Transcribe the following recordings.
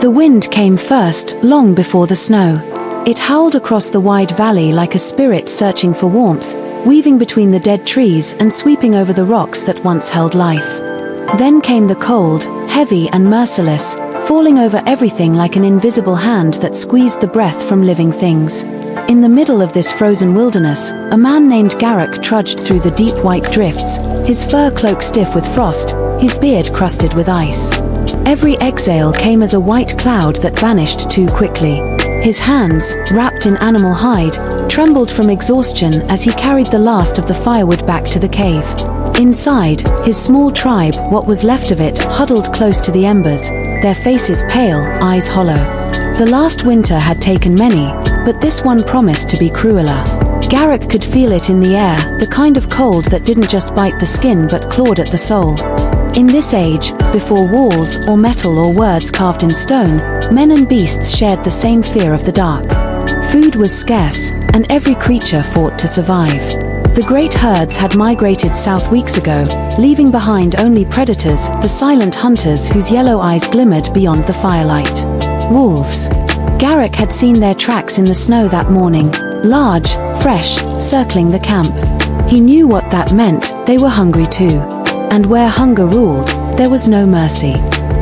The wind came first, long before the snow. It howled across the wide valley like a spirit searching for warmth, weaving between the dead trees and sweeping over the rocks that once held life. Then came the cold, heavy and merciless, falling over everything like an invisible hand that squeezed the breath from living things. In the middle of this frozen wilderness, a man named Garok trudged through the deep white drifts, his fur cloak stiff with frost, his beard crusted with ice. Every exhale came as a white cloud that vanished too quickly. His hands, wrapped in animal hide, trembled from exhaustion as he carried the last of the firewood back to the cave. Inside, his small tribe, what was left of it, huddled close to the embers, their faces pale, eyes hollow. The last winter had taken many, but this one promised to be crueler. Garok could feel it in the air, the kind of cold that didn't just bite the skin but clawed at the soul. In this age, before walls or metal or words carved in stone, men and beasts shared the same fear of the dark. Food was scarce, and every creature fought to survive. The great herds had migrated south weeks ago, leaving behind only predators, the silent hunters whose yellow eyes glimmered beyond the firelight. Wolves. Garok had seen their tracks in the snow that morning, large, fresh, circling the camp. He knew what that meant, they were hungry too. And where hunger ruled, there was no mercy.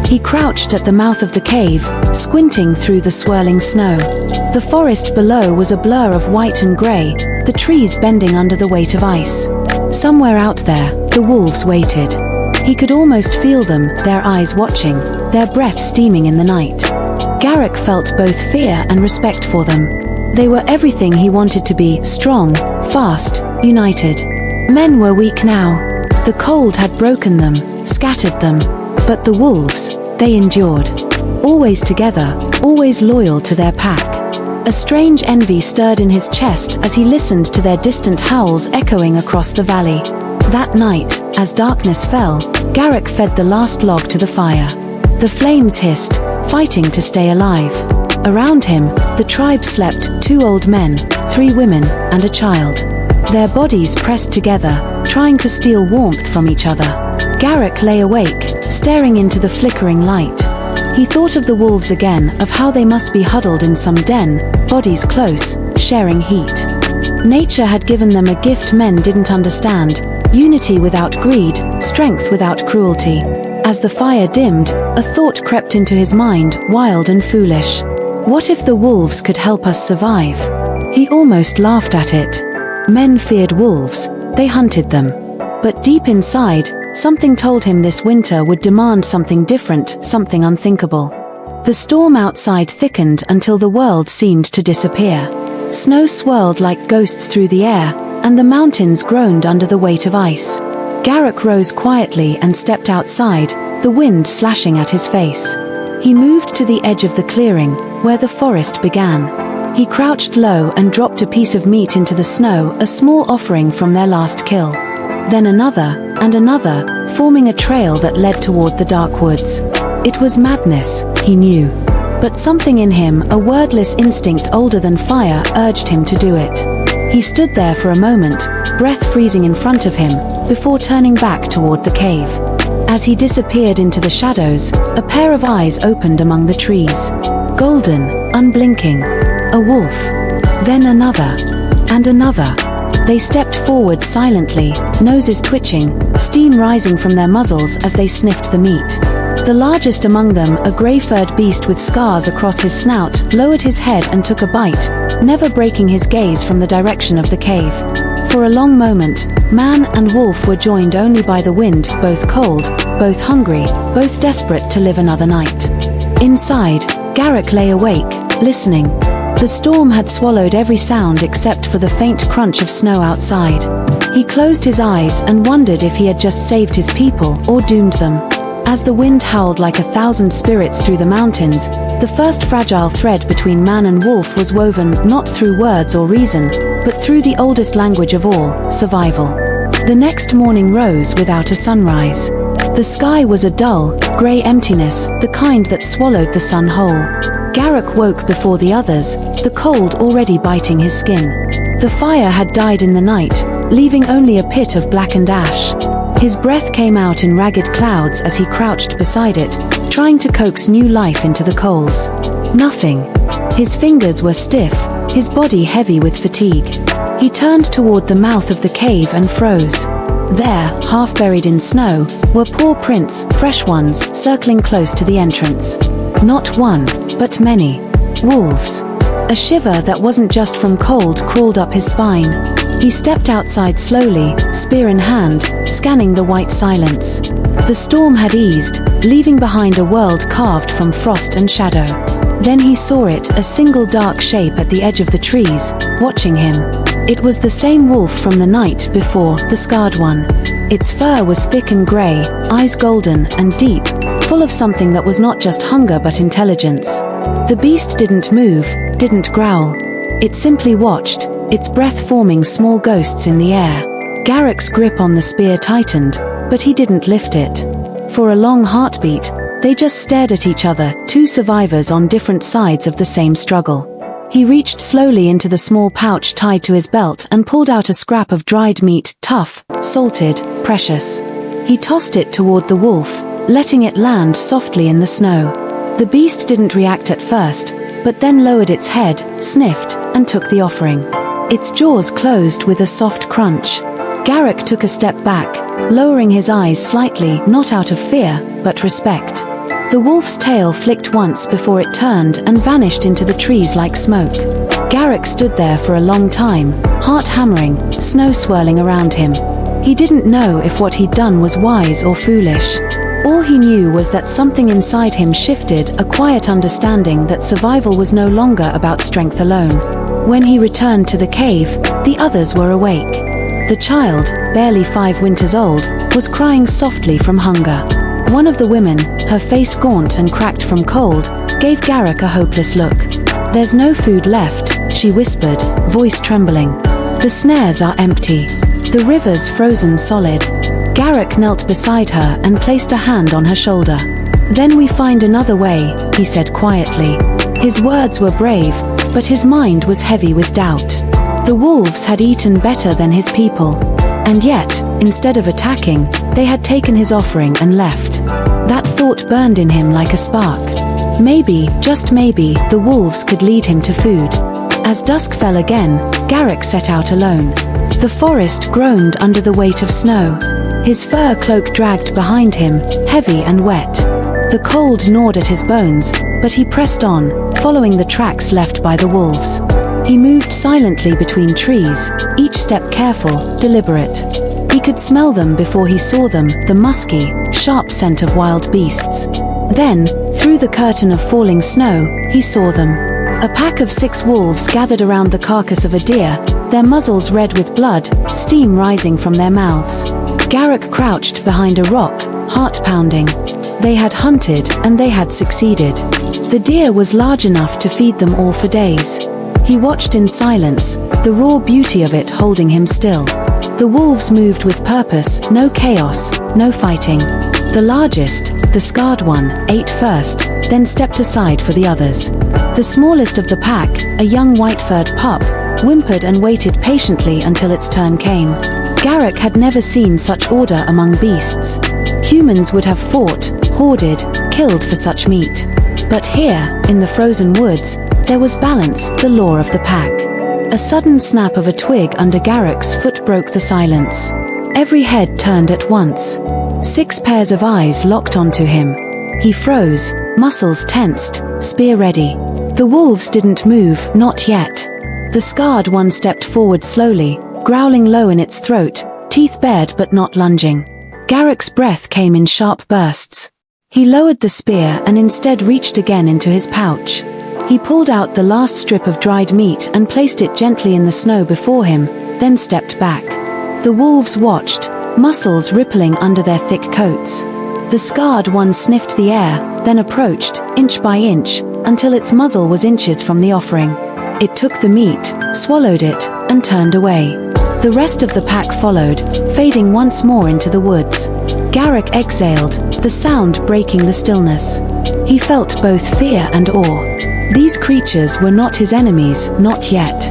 He crouched at the mouth of the cave, squinting through the swirling snow. The forest below was a blur of white and grey, the trees bending under the weight of ice. Somewhere out there, the wolves waited. He could almost feel them, their eyes watching, their breath steaming in the night. Garok felt both fear and respect for them. They were everything he wanted to be: strong, fast, united. Men were weak now. The cold had broken them, scattered them. But the wolves, they endured. Always together, always loyal to their pack. A strange envy stirred in his chest as he listened to their distant howls echoing across the valley. That night, as darkness fell, Garok fed the last log to the fire. The flames hissed, fighting to stay alive. Around him, the tribe slept: 2 old men, 3 women, and a child. Their bodies pressed together, trying to steal warmth from each other. Garok lay awake, staring into the flickering light. He thought of the wolves again, of how they must be huddled in some den, bodies close, sharing heat. Nature had given them a gift men didn't understand: unity without greed, strength without cruelty. As the fire dimmed, a thought crept into his mind, wild and foolish. What if the wolves could help us survive? He almost laughed at it. Men feared wolves, they hunted them. But deep inside, something told him this winter would demand something different, something unthinkable. The storm outside thickened until the world seemed to disappear. Snow swirled like ghosts through the air, and the mountains groaned under the weight of ice. Garok rose quietly and stepped outside, the wind slashing at his face. He moved to the edge of the clearing, where the forest began. He crouched low and dropped a piece of meat into the snow, a small offering from their last kill. Then another, and another, forming a trail that led toward the dark woods. It was madness, he knew. But something in him, a wordless instinct older than fire, urged him to do it. He stood there for a moment, breath freezing in front of him, before turning back toward the cave. As he disappeared into the shadows, a pair of eyes opened among the trees. Golden, unblinking. A wolf. Then another. And another. They stepped forward silently, noses twitching, steam rising from their muzzles as they sniffed the meat. The largest among them, a grey-furred beast with scars across his snout, lowered his head and took a bite, never breaking his gaze from the direction of the cave. For a long moment, man and wolf were joined only by the wind, both cold, both hungry, both desperate to live another night. Inside, Garok lay awake, listening. The storm had swallowed every sound except for the faint crunch of snow outside. He closed his eyes and wondered if he had just saved his people or doomed them. As the wind howled like 1,000 spirits through the mountains, the first fragile thread between man and wolf was woven not through words or reason, but through the oldest language of all, survival. The next morning rose without a sunrise. The sky was a dull, grey emptiness, the kind that swallowed the sun whole. Garok woke before the others, the cold already biting his skin. The fire had died in the night, leaving only a pit of blackened ash. His breath came out in ragged clouds as he crouched beside it, trying to coax new life into the coals. Nothing. His fingers were stiff, his body heavy with fatigue. He turned toward the mouth of the cave and froze. There, half buried in snow, were paw prints, fresh ones, circling close to the entrance. Not one, but many. Wolves. A shiver that wasn't just from cold crawled up his spine. He stepped outside slowly, spear in hand, scanning the white silence. The storm had eased, leaving behind a world carved from frost and shadow. Then he saw it, a single dark shape at the edge of the trees, watching him. It was the same wolf from the night before, the scarred one. Its fur was thick and grey, eyes golden and deep, full of something that was not just hunger but intelligence. The beast didn't move, didn't growl. It simply watched, its breath forming small ghosts in the air. Garok's grip on the spear tightened, but he didn't lift it. For a long heartbeat, they just stared at each other, two survivors on different sides of the same struggle. He reached slowly into the small pouch tied to his belt and pulled out a scrap of dried meat, tough, salted, precious. He tossed it toward the wolf, letting it land softly in the snow. The beast didn't react at first, but then lowered its head, sniffed, and took the offering. Its jaws closed with a soft crunch. Garok took a step back, lowering his eyes slightly, not out of fear, but respect. The wolf's tail flicked once before it turned and vanished into the trees like smoke. Garok stood there for a long time, heart hammering, snow swirling around him. He didn't know if what he'd done was wise or foolish. All he knew was that something inside him shifted, a quiet understanding that survival was no longer about strength alone. When he returned to the cave, the others were awake. The child, barely 5 winters old, was crying softly from hunger. One of the women, her face gaunt and cracked from cold, gave Garok a hopeless look. "There's no food left," she whispered, voice trembling. "The snares are empty. The river's frozen solid." Garok knelt beside her and placed a hand on her shoulder. "Then we find another way," he said quietly. His words were brave, but his mind was heavy with doubt. The wolves had eaten better than his people. And yet, instead of attacking, they had taken his offering and left. That thought burned in him like a spark. Maybe, just maybe, the wolves could lead him to food. As dusk fell again, Garok set out alone. The forest groaned under the weight of snow. His fur cloak dragged behind him, heavy and wet. The cold gnawed at his bones, but he pressed on, following the tracks left by the wolves. He moved silently between trees, each step careful, deliberate. He could smell them before he saw them, the musky, sharp scent of wild beasts. Then, through the curtain of falling snow, he saw them. A pack of 6 wolves gathered around the carcass of a deer, their muzzles red with blood, steam rising from their mouths. Garok crouched behind a rock, heart pounding. They had hunted, and they had succeeded. The deer was large enough to feed them all for days. He watched in silence, the raw beauty of it holding him still. The wolves moved with purpose, no chaos, no fighting. The largest, the scarred one, ate first, then stepped aside for the others. The smallest of the pack, a young white-furred pup, whimpered and waited patiently until its turn came. Garok had never seen such order among beasts. Humans would have fought, hoarded, killed for such meat. But here, in the frozen woods, there was balance, the law of the pack. A sudden snap of a twig under Garok's foot broke the silence. Every head turned at once. 6 pairs of eyes locked onto him. He froze, muscles tensed, spear ready. The wolves didn't move, not yet. The scarred one stepped forward slowly, growling low in its throat, teeth bared but not lunging. Garok's breath came in sharp bursts. He lowered the spear and instead reached again into his pouch. He pulled out the last strip of dried meat and placed it gently in the snow before him, then stepped back. The wolves watched, muscles rippling under their thick coats. The scarred one sniffed the air, then approached, inch by inch, until its muzzle was inches from the offering. It took the meat, swallowed it, and turned away. The rest of the pack followed, fading once more into the woods. Garok exhaled, the sound breaking the stillness. He felt both fear and awe. These creatures were not his enemies, not yet.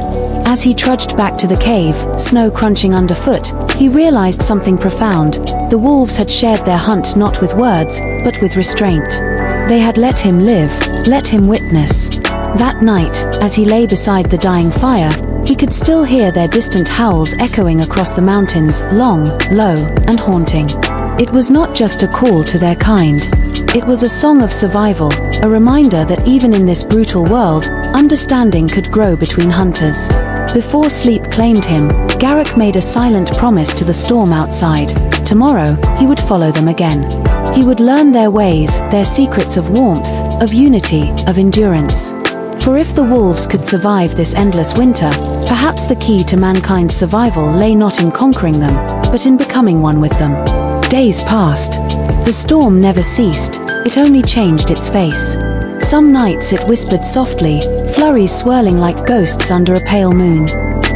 As he trudged back to the cave, snow crunching underfoot, he realized something profound. The wolves had shared their hunt not with words, but with restraint. They had let him live, let him witness. That night, as he lay beside the dying fire, he could still hear their distant howls echoing across the mountains, long, low, and haunting. It was not just a call to their kind. It was a song of survival, a reminder that even in this brutal world, understanding could grow between hunters. Before sleep claimed him, Garok made a silent promise to the storm outside. Tomorrow, he would follow them again. He would learn their ways, their secrets of warmth, of unity, of endurance. For if the wolves could survive this endless winter, perhaps the key to mankind's survival lay not in conquering them, but in becoming one with them. Days passed. The storm never ceased, it only changed its face. Some nights it whispered softly, flurries swirling like ghosts under a pale moon.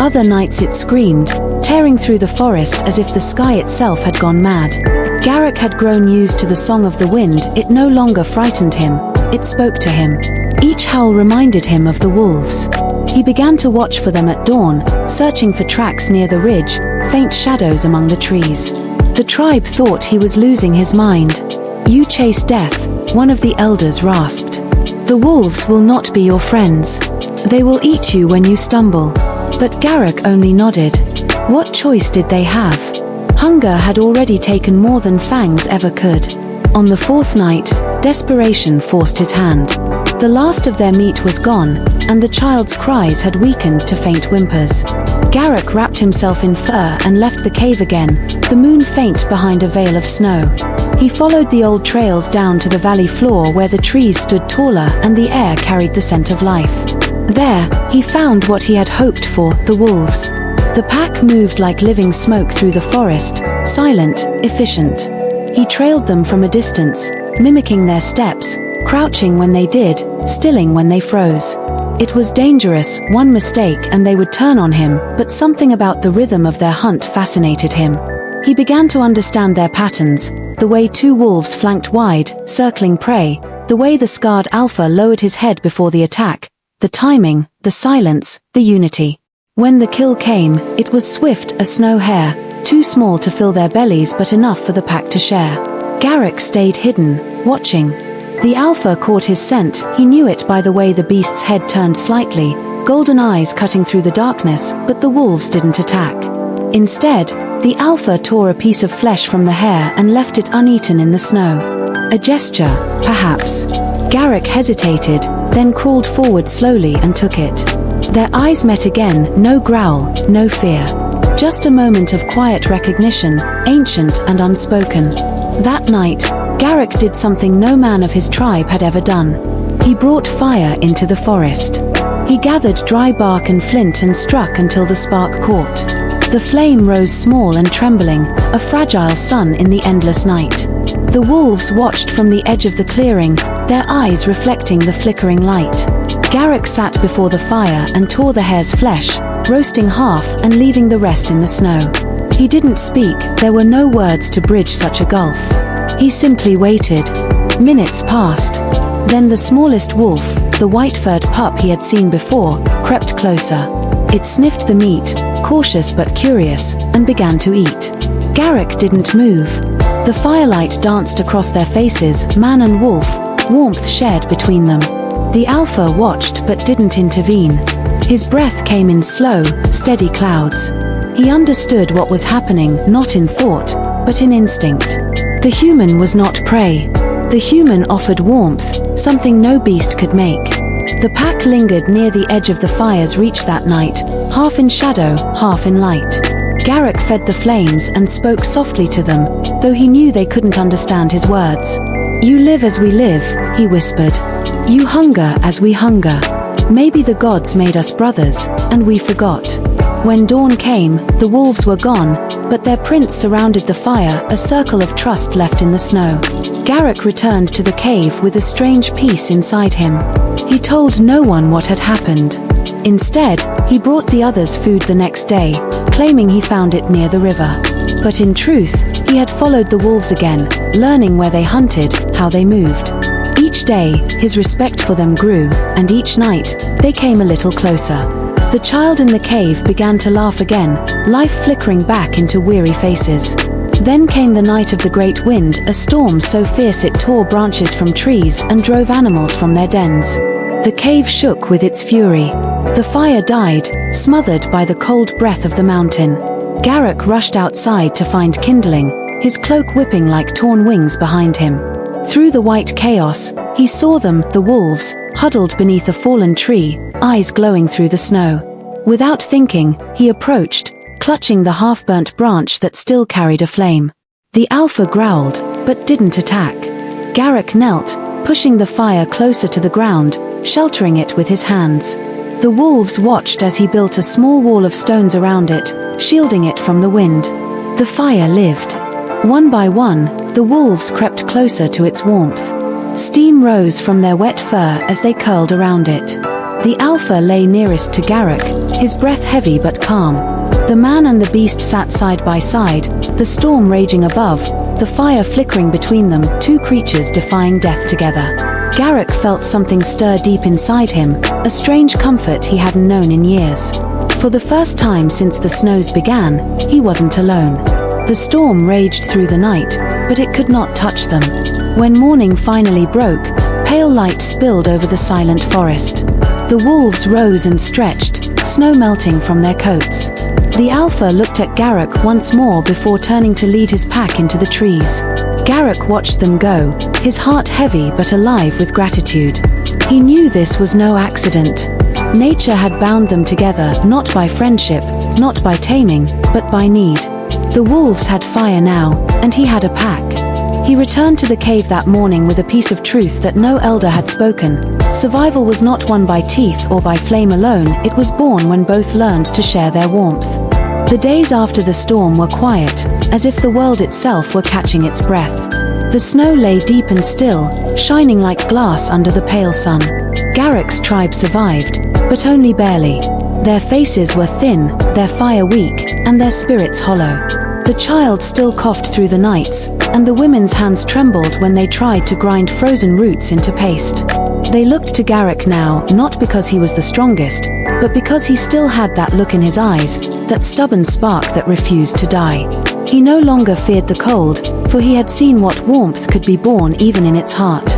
Other nights it screamed, tearing through the forest as if the sky itself had gone mad. Garok had grown used to the song of the wind. It no longer frightened him, it spoke to him. Each howl reminded him of the wolves. He began to watch for them at dawn, searching for tracks near the ridge, faint shadows among the trees. The tribe thought he was losing his mind. "You chase death," one of the elders rasped. "The wolves will not be your friends. They will eat you when you stumble." But Garok only nodded. What choice did they have? Hunger had already taken more than fangs ever could. On the fourth night, desperation forced his hand. The last of their meat was gone, and the child's cries had weakened to faint whimpers. Garok wrapped himself in fur and left the cave again, the moon faint behind a veil of snow. He followed the old trails down to the valley floor where the trees stood taller and the air carried the scent of life. There, he found what he had hoped for, the wolves. The pack moved like living smoke through the forest, silent, efficient. He trailed them from a distance, mimicking their steps, crouching when they did, stilling when they froze. It was dangerous, one mistake and they would turn on him, but something about the rhythm of their hunt fascinated him. He began to understand their patterns, the way two wolves flanked wide, circling prey, the way the scarred alpha lowered his head before the attack, the timing, the silence, the unity. When the kill came, it was swift, a snow hare, too small to fill their bellies but enough for the pack to share. Garok stayed hidden, watching. The alpha caught his scent, he knew it by the way the beast's head turned slightly, golden eyes cutting through the darkness, but the wolves didn't attack. Instead, the alpha tore a piece of flesh from the hare and left it uneaten in the snow. A gesture, perhaps. Garok hesitated, then crawled forward slowly and took it. Their eyes met again, no growl, no fear. Just a moment of quiet recognition, ancient and unspoken. That night, Garok did something no man of his tribe had ever done. He brought fire into the forest. He gathered dry bark and flint and struck until the spark caught. The flame rose small and trembling, a fragile sun in the endless night. The wolves watched from the edge of the clearing, their eyes reflecting the flickering light. Garok sat before the fire and tore the hare's flesh, roasting half and leaving the rest in the snow. He didn't speak, there were no words to bridge such a gulf. He simply waited. Minutes passed. Then the smallest wolf, the white-furred pup he had seen before, crept closer. It sniffed the meat, cautious but curious, and began to eat. Garok didn't move. The firelight danced across their faces, man and wolf, warmth shared between them. The alpha watched but didn't intervene. His breath came in slow, steady clouds. He understood what was happening, not in thought, but in instinct. The human was not prey. The human offered warmth, something no beast could make. The pack lingered near the edge of the fire's reach that night, half in shadow, half in light. Garok fed the flames and spoke softly to them, though he knew they couldn't understand his words. "You live as we live," he whispered. "You hunger as we hunger. Maybe the gods made us brothers, and we forgot." When dawn came, the wolves were gone, but their prints surrounded the fire, a circle of trust left in the snow. Garok returned to the cave with a strange peace inside him. He told no one what had happened. Instead, he brought the others food the next day, claiming he found it near the river. But in truth, he had followed the wolves again, learning where they hunted, how they moved. Each day, his respect for them grew, and each night, they came a little closer. The child in the cave began to laugh again, life flickering back into weary faces. Then came the night of the great wind, a storm so fierce it tore branches from trees and drove animals from their dens. The cave shook with its fury. The fire died, smothered by the cold breath of the mountain. Garok rushed outside to find kindling, his cloak whipping like torn wings behind him. Through the white chaos, he saw them, the wolves, huddled beneath a fallen tree, eyes glowing through the snow. Without thinking, he approached, clutching the half-burnt branch that still carried a flame. The alpha growled, but didn't attack. Garok knelt, pushing the fire closer to the ground, sheltering it with his hands. The wolves watched as he built a small wall of stones around it, shielding it from the wind. The fire lived. One by one, the wolves crept closer to its warmth. Steam rose from their wet fur as they curled around it. The alpha lay nearest to Garok, his breath heavy but calm. The man and the beast sat side by side, the storm raging above, the fire flickering between them, two creatures defying death together. Garok felt something stir deep inside him, a strange comfort he hadn't known in years. For the first time since the snows began, he wasn't alone. The storm raged through the night, but it could not touch them. When morning finally broke, pale light spilled over the silent forest. The wolves rose and stretched, snow melting from their coats. The alpha looked at Garok once more before turning to lead his pack into the trees. Garok watched them go, his heart heavy but alive with gratitude. He knew this was no accident. Nature had bound them together not by friendship, not by taming, but by need. The wolves had fire now, and he had a pack. He returned to the cave that morning with a piece of truth that no elder had spoken. Survival was not won by teeth or by flame alone, it was born when both learned to share their warmth. The days after the storm were quiet, as if the world itself were catching its breath. The snow lay deep and still, shining like glass under the pale sun. Garok's tribe survived, but only barely. Their faces were thin, their fire weak, and their spirits hollow. The child still coughed through the nights, and the women's hands trembled when they tried to grind frozen roots into paste. They looked to Garok now, not because he was the strongest, but because he still had that look in his eyes, that stubborn spark that refused to die. He no longer feared the cold, for he had seen what warmth could be born even in its heart.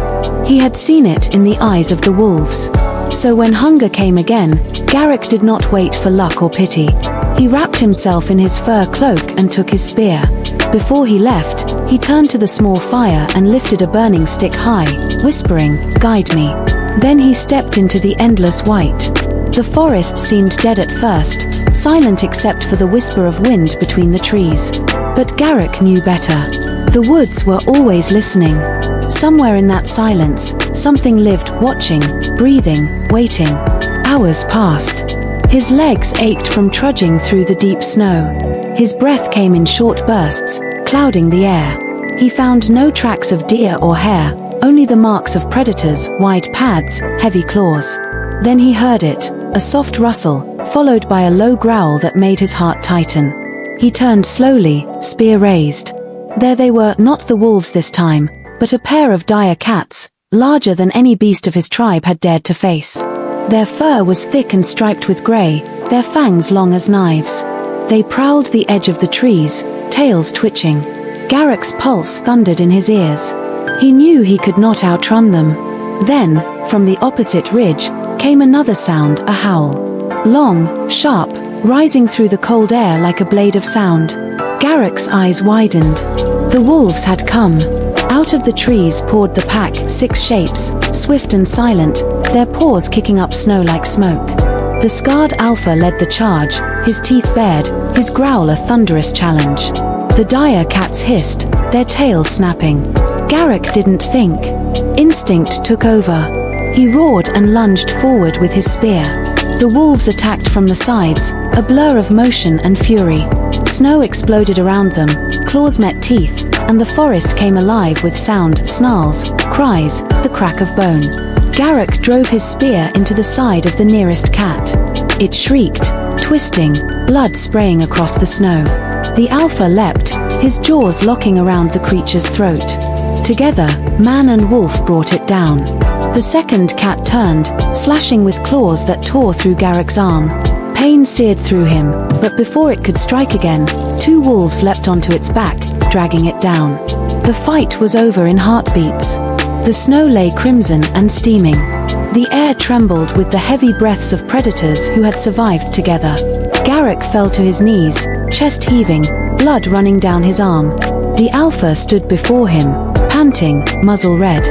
He had seen it in the eyes of the wolves. So when hunger came again, Garok did not wait for luck or pity. He wrapped himself in his fur cloak and took his spear. Before he left, he turned to the small fire and lifted a burning stick high, whispering, "Guide me." Then he stepped into the endless white. The forest seemed dead at first, silent except for the whisper of wind between the trees. But Garok knew better. The woods were always listening. Somewhere in that silence, something lived, watching, breathing, waiting. Hours passed. His legs ached from trudging through the deep snow. His breath came in short bursts, clouding the air. He found no tracks of deer or hare, only the marks of predators, wide pads, heavy claws. Then he heard it, a soft rustle, followed by a low growl that made his heart tighten. He turned slowly, spear raised. There they were, not the wolves this time, but a pair of dire cats, larger than any beast of his tribe had dared to face. Their fur was thick and striped with grey, their fangs long as knives. They prowled the edge of the trees, tails twitching. Garok's pulse thundered in his ears. He knew he could not outrun them. Then, from the opposite ridge, came another sound, a howl. Long, sharp, rising through the cold air like a blade of sound. Garok's eyes widened. The wolves had come. Out of the trees poured the pack, 6 shapes, swift and silent, their paws kicking up snow like smoke. The scarred alpha led the charge, his teeth bared, his growl a thunderous challenge. The dire cats hissed, their tails snapping. Garok didn't think. Instinct took over. He roared and lunged forward with his spear. The wolves attacked from the sides, a blur of motion and fury. Snow exploded around them, claws met teeth, and the forest came alive with sound, snarls, cries, the crack of bone. Garok drove his spear into the side of the nearest cat. It shrieked, twisting, blood spraying across the snow. The alpha leapt, his jaws locking around the creature's throat. Together, man and wolf brought it down. The second cat turned, slashing with claws that tore through Garok's arm. Pain seared through him, but before it could strike again, 2 wolves leapt onto its back, dragging it down. The fight was over in heartbeats. The snow lay crimson and steaming. The air trembled with the heavy breaths of predators who had survived together. Garok fell to his knees, chest heaving, blood running down his arm. The alpha stood before him, panting, muzzle red.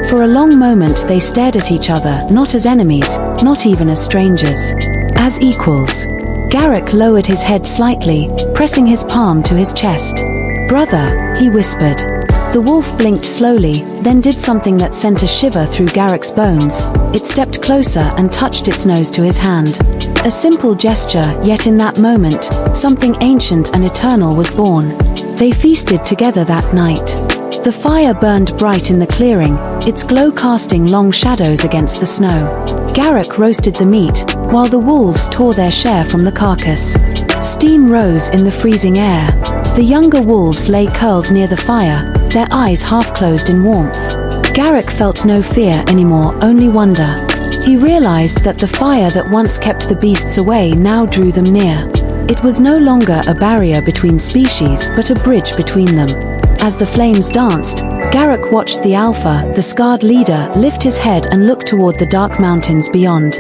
For a long moment they stared at each other, not as enemies, not even as strangers. As equals. Garok lowered his head slightly, pressing his palm to his chest. "Brother," he whispered. The wolf blinked slowly, then did something that sent a shiver through Garok's bones. It stepped closer and touched its nose to his hand. A simple gesture, yet in that moment, something ancient and eternal was born. They feasted together that night. The fire burned bright in the clearing, its glow casting long shadows against the snow. Garok roasted the meat, while the wolves tore their share from the carcass. Steam rose in the freezing air. The younger wolves lay curled near the fire, their eyes half closed in warmth. Garok felt no fear anymore, only wonder. He realized that the fire that once kept the beasts away now drew them near. It was no longer a barrier between species, but a bridge between them. As the flames danced, Garok watched the alpha, the scarred leader, lift his head and look toward the dark mountains beyond.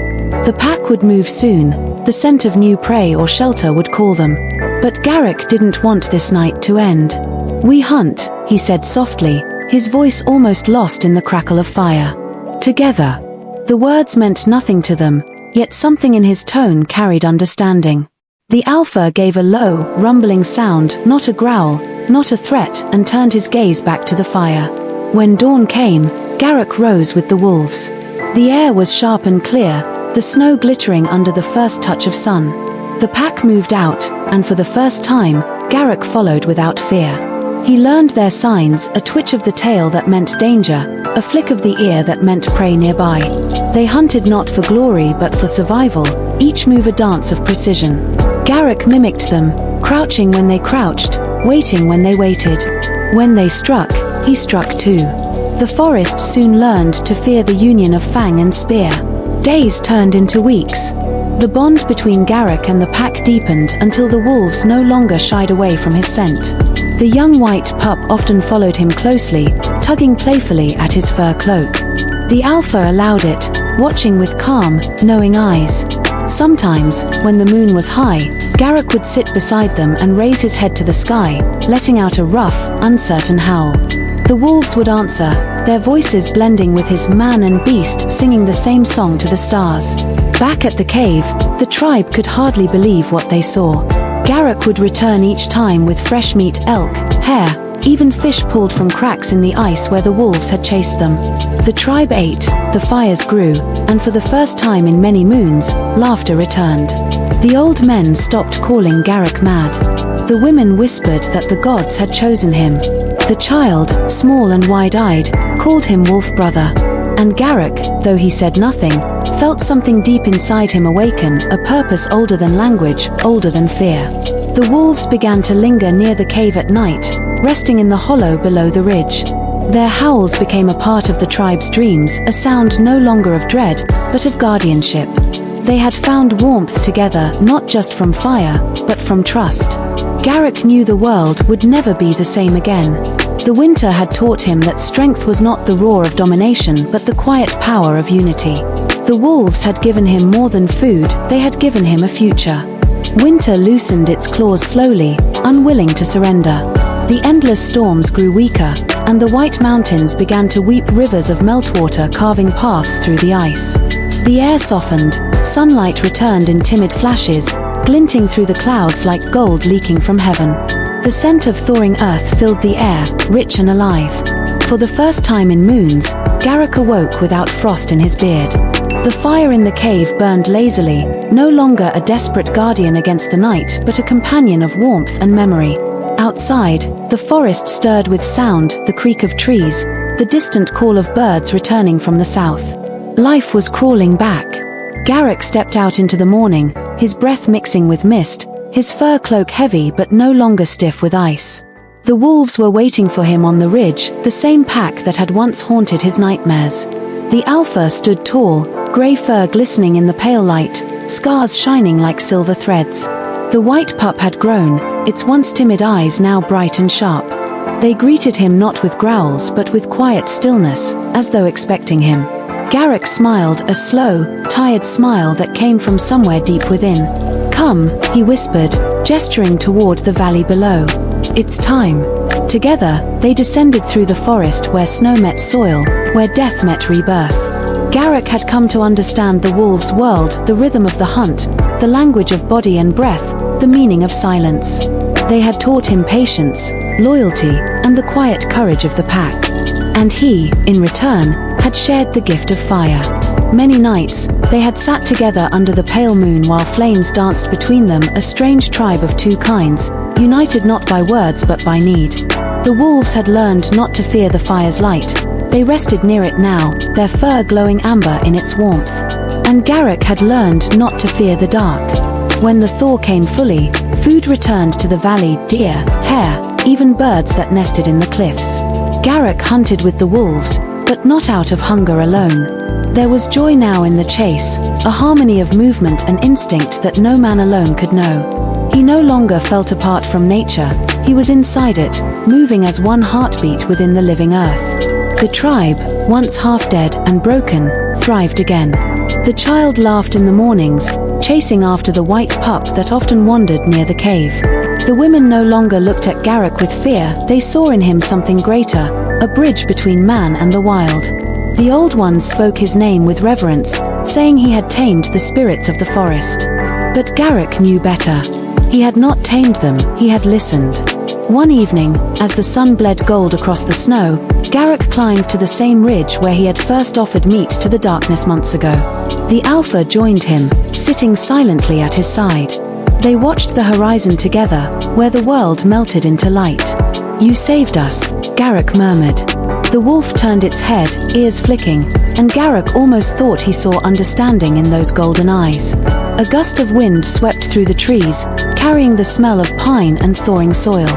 The pack would move soon, the scent of new prey or shelter would call them. But Garok didn't want this night to end. "We hunt," he said softly, his voice almost lost in the crackle of fire. "Together." The words meant nothing to them, yet something in his tone carried understanding. The alpha gave a low, rumbling sound, not a growl, not a threat, and turned his gaze back to the fire. When dawn came, Garok rose with the wolves. The air was sharp and clear, the snow glittering under the first touch of sun. The pack moved out, and for the first time, Garok followed without fear. He learned their signs, a twitch of the tail that meant danger, a flick of the ear that meant prey nearby. They hunted not for glory but for survival, each move a dance of precision. Garok mimicked them, crouching when they crouched, waiting when they waited. When they struck, he struck too. The forest soon learned to fear the union of fang and spear. Days turned into weeks. The bond between Garok and the pack deepened until the wolves no longer shied away from his scent. The young white pup often followed him closely, tugging playfully at his fur cloak. The alpha allowed it, watching with calm, knowing eyes. Sometimes, when the moon was high, Garok would sit beside them and raise his head to the sky, letting out a rough, uncertain howl. The wolves would answer, their voices blending with his man and beast singing the same song to the stars. Back at the cave, the tribe could hardly believe what they saw. Garok would return each time with fresh meat, elk, hare, even fish pulled from cracks in the ice where the wolves had chased them. The tribe ate, the fires grew, and for the first time in many moons, laughter returned. The old men stopped calling Garok mad. The women whispered that the gods had chosen him. The child, small and wide-eyed, called him Wolf Brother. And Garok, though he said nothing, felt something deep inside him awaken, a purpose older than language, older than fear. The wolves began to linger near the cave at night, resting in the hollow below the ridge. Their howls became a part of the tribe's dreams, a sound no longer of dread, but of guardianship. They had found warmth together, not just from fire, but from trust. Garok knew the world would never be the same again. The winter had taught him that strength was not the roar of domination but the quiet power of unity. The wolves had given him more than food, they had given him a future. Winter loosened its claws slowly, unwilling to surrender. The endless storms grew weaker, and the white mountains began to weep rivers of meltwater carving paths through the ice. The air softened, sunlight returned in timid flashes, glinting through the clouds like gold leaking from heaven. The scent of thawing earth filled the air, rich and alive. For the first time in moons, Garok awoke without frost in his beard. The fire in the cave burned lazily, no longer a desperate guardian against the night, but a companion of warmth and memory. Outside, the forest stirred with sound, the creak of trees, the distant call of birds returning from the south. Life was crawling back. Garok stepped out into the morning, his breath mixing with mist, his fur cloak heavy but no longer stiff with ice. The wolves were waiting for him on the ridge, the same pack that had once haunted his nightmares. The alpha stood tall, grey fur glistening in the pale light, scars shining like silver threads. The white pup had grown, its once timid eyes now bright and sharp. They greeted him not with growls but with quiet stillness, as though expecting him. Garok smiled, a slow, tired smile that came from somewhere deep within. "Come," he whispered, gesturing toward the valley below. "It's time." Together, they descended through the forest where snow met soil, where death met rebirth. Garok had come to understand the wolves' world, the rhythm of the hunt, the language of body and breath, the meaning of silence. They had taught him patience, loyalty, and the quiet courage of the pack. And he, in return, had shared the gift of fire. Many nights, they had sat together under the pale moon while flames danced between them, a strange tribe of two kinds, united not by words but by need. The wolves had learned not to fear the fire's light. They rested near it now, their fur glowing amber in its warmth. And Garok had learned not to fear the dark. When the thaw came fully, food returned to the valley: deer, hare, even birds that nested in the cliffs. Garok hunted with the wolves, but not out of hunger alone. There was joy now in the chase, a harmony of movement and instinct that no man alone could know. He no longer felt apart from nature, he was inside it, moving as one heartbeat within the living earth. The tribe, once half dead and broken, thrived again. The child laughed in the mornings, chasing after the white pup that often wandered near the cave. The women no longer looked at Garok with fear, they saw in him something greater, a bridge between man and the wild. The old ones spoke his name with reverence, saying he had tamed the spirits of the forest. But Garok knew better. He had not tamed them, he had listened. One evening, as the sun bled gold across the snow, Garok climbed to the same ridge where he had first offered meat to the darkness months ago. The Alpha joined him, sitting silently at his side. They watched the horizon together, where the world melted into light. "You saved us," Garok murmured. The wolf turned its head, ears flicking, and Garok almost thought he saw understanding in those golden eyes. A gust of wind swept through the trees, carrying the smell of pine and thawing soil.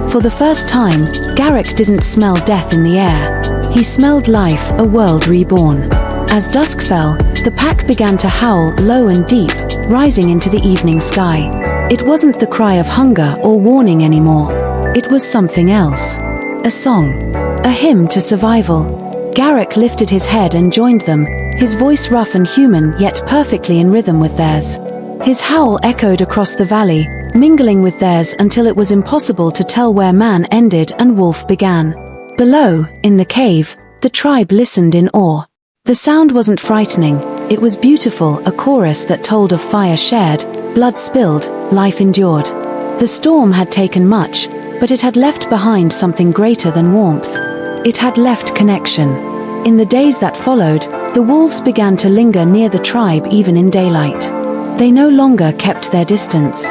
For the first time, Garok didn't smell death in the air. He smelled life, a world reborn. As dusk fell, the pack began to howl low and deep, rising into the evening sky. It wasn't the cry of hunger or warning anymore. It was something else. A song. A hymn to survival. Garok lifted his head and joined them, his voice rough and human yet perfectly in rhythm with theirs. His howl echoed across the valley, mingling with theirs until it was impossible to tell where man ended and wolf began. Below, in the cave, the tribe listened in awe. The sound wasn't frightening, it was beautiful, a chorus that told of fire shared, blood spilled, life endured. The storm had taken much, but it had left behind something greater than warmth. It had left connection. In the days that followed, the wolves began to linger near the tribe even in daylight. They no longer kept their distance.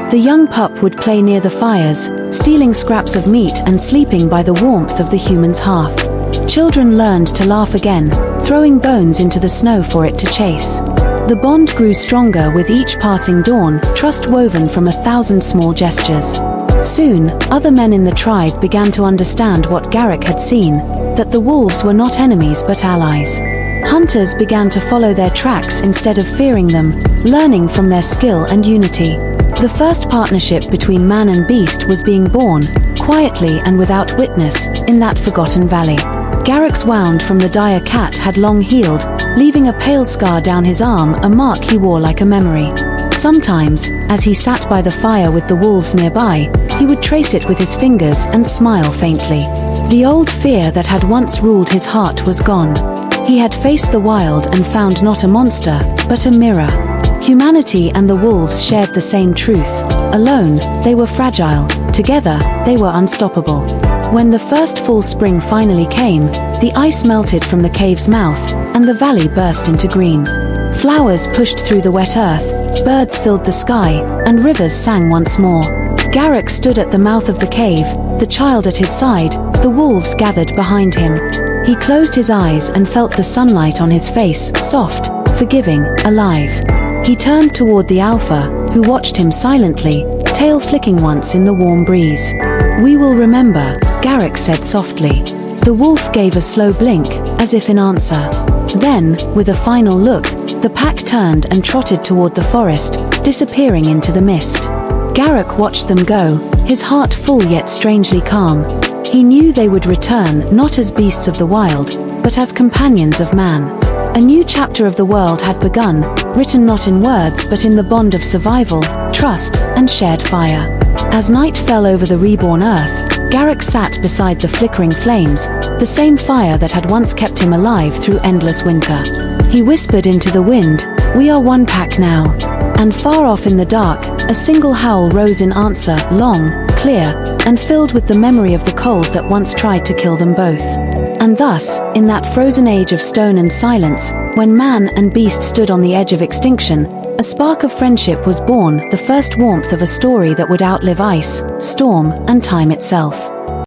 The young pup would play near the fires, stealing scraps of meat and sleeping by the warmth of the human's hearth. Children learned to laugh again, throwing bones into the snow for it to chase. The bond grew stronger with each passing dawn, trust woven from 1,000 small gestures. Soon, other men in the tribe began to understand what Garok had seen, that the wolves were not enemies but allies. Hunters began to follow their tracks instead of fearing them, learning from their skill and unity. The first partnership between man and beast was being born, quietly and without witness, in that forgotten valley. Garok's wound from the dire cat had long healed, leaving a pale scar down his arm, a mark he wore like a memory. Sometimes, as he sat by the fire with the wolves nearby, he would trace it with his fingers and smile faintly. The old fear that had once ruled his heart was gone. He had faced the wild and found not a monster, but a mirror. Humanity and the wolves shared the same truth. Alone, they were fragile. Together, they were unstoppable. When the first full spring finally came, the ice melted from the cave's mouth, and the valley burst into green. Flowers pushed through the wet earth, birds filled the sky, and rivers sang once more. Garok stood at the mouth of the cave, the child at his side, the wolves gathered behind him. He closed his eyes and felt the sunlight on his face, soft, forgiving, alive. He turned toward the Alpha, who watched him silently, tail flicking once in the warm breeze. "We will remember," Garok said softly. The wolf gave a slow blink, as if in answer. Then, with a final look, the pack turned and trotted toward the forest, disappearing into the mist. Garok watched them go, his heart full yet strangely calm. He knew they would return not as beasts of the wild, but as companions of man. A new chapter of the world had begun, written not in words but in the bond of survival, trust, and shared fire. As night fell over the reborn earth, Garok sat beside the flickering flames, the same fire that had once kept him alive through endless winter. He whispered into the wind, "We are one pack now." And far off in the dark, a single howl rose in answer, long, clear, and filled with the memory of the cold that once tried to kill them both. And thus, in that frozen age of stone and silence, when man and beast stood on the edge of extinction, a spark of friendship was born, the first warmth of a story that would outlive ice, storm, and time itself.